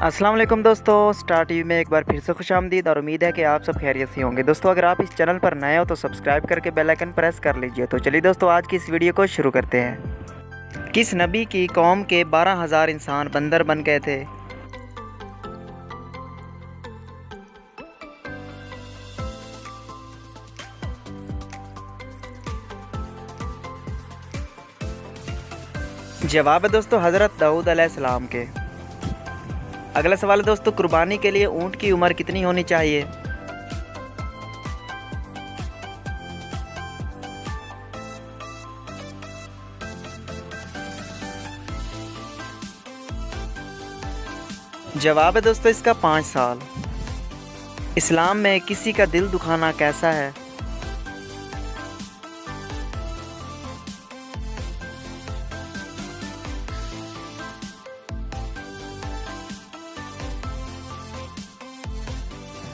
अस्सलाम वालेकुम दोस्तों, स्टार टीवी में एक बार फिर से खुशामदीद और उम्मीद है कि आप सब खैरियत से होंगे। दोस्तों अगर आप इस चैनल पर नए हो तो सब्सक्राइब करके बेल आइकन प्रेस कर लीजिए। तो चलिए दोस्तों आज की इस वीडियो को शुरू करते हैं। किस नबी की कौम के 12,000 इंसान बंदर बन गए थे? जवाब है दोस्तों हज़रत दाऊद अलैहिस्सलाम के। अगला सवाल है दोस्तों, कुर्बानी के लिए ऊँट की उम्र कितनी होनी चाहिए? जवाब है दोस्तों इसका 5 साल। इस्लाम में किसी का दिल दुखाना कैसा है?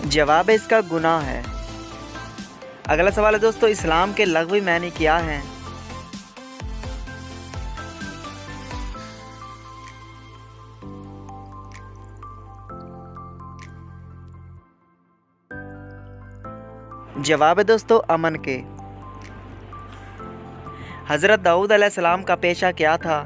जवाब है इसका गुनाह है। अगला सवाल है दोस्तों, इस्लाम के लग़वी मानी क्या हैं? जवाब है दोस्तों अमन के। हज़रत दाऊद अलैहिस्सलाम का पेशा क्या था?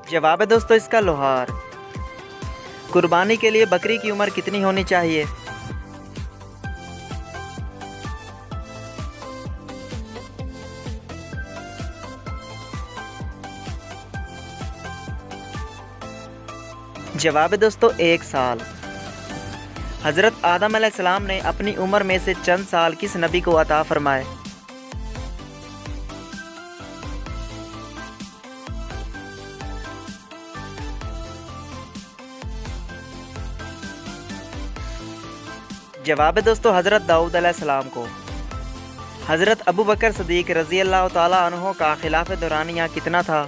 जवाब है दोस्तों इसका लोहार। कुर्बानी के लिए बकरी की उम्र कितनी होनी चाहिए? जवाब है दोस्तों 1 साल। हज़रत आदम अलैहिस्सलाम ने अपनी उम्र में से चंद साल किस नबी को अता फरमाए? जवाब है दोस्तों हज़रत दाऊद अलैहिस्सलाम को। हज़रत अबू बकर सदीक रज़ी अल्लाह ताला अन्हो का खिलाफ़ दुरानिया कितना था?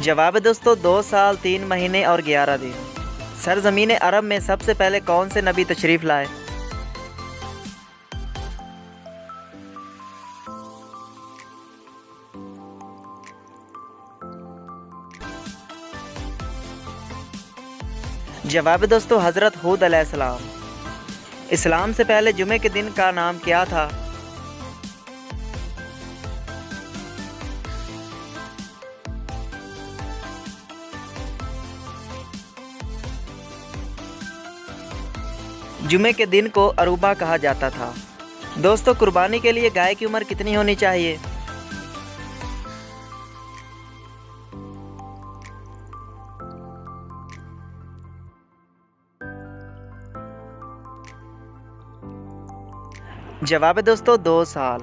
जवाब है दोस्तों 2 साल 3 महीने और 11 दिन। सरज़मीन अरब में सबसे पहले कौन से नबी तशरीफ़ लाए? जवाब है दोस्तों हज़रत हूद अलैहिस्सलाम। इस्लाम से पहले जुमे के दिन का नाम क्या था? जुमे के दिन को अरूबा कहा जाता था। दोस्तों कुर्बानी के लिए गाय की उम्र कितनी होनी चाहिए? जवाब है दोस्तों 2 साल।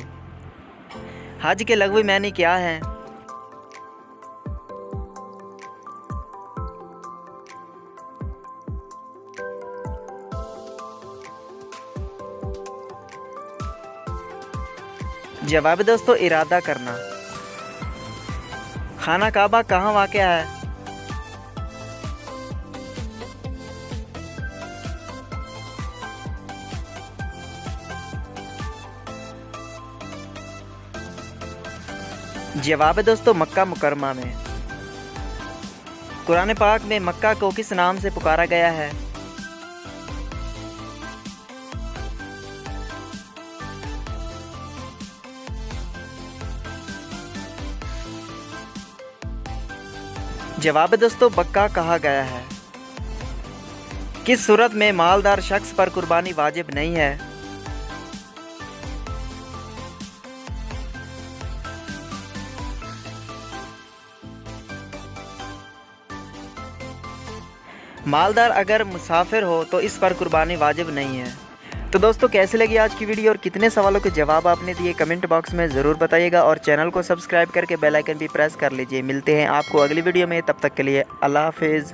हज के लग़वी मानी क्या है? जवाब है दोस्तों इरादा करना। खाना काबा कहाँ वाक़या है? जवाब है दोस्तों मक्का मुकरमा में। कुरान पाक में मक्का को किस नाम से पुकारा गया है? जवाब है दोस्तों बक्का कहा गया है। किस सूरत में मालदार शख्स पर कुर्बानी वाजिब नहीं है? मालदार अगर मुसाफिर हो तो इस पर कुर्बानी वाजिब नहीं है। तो दोस्तों कैसे लगी आज की वीडियो और कितने सवालों के जवाब आपने दिए कमेंट बॉक्स में ज़रूर बताइएगा और चैनल को सब्सक्राइब करके बेल आइकन भी प्रेस कर लीजिए। मिलते हैं आपको अगली वीडियो में, तब तक के लिए अल्लाह हाफिज़।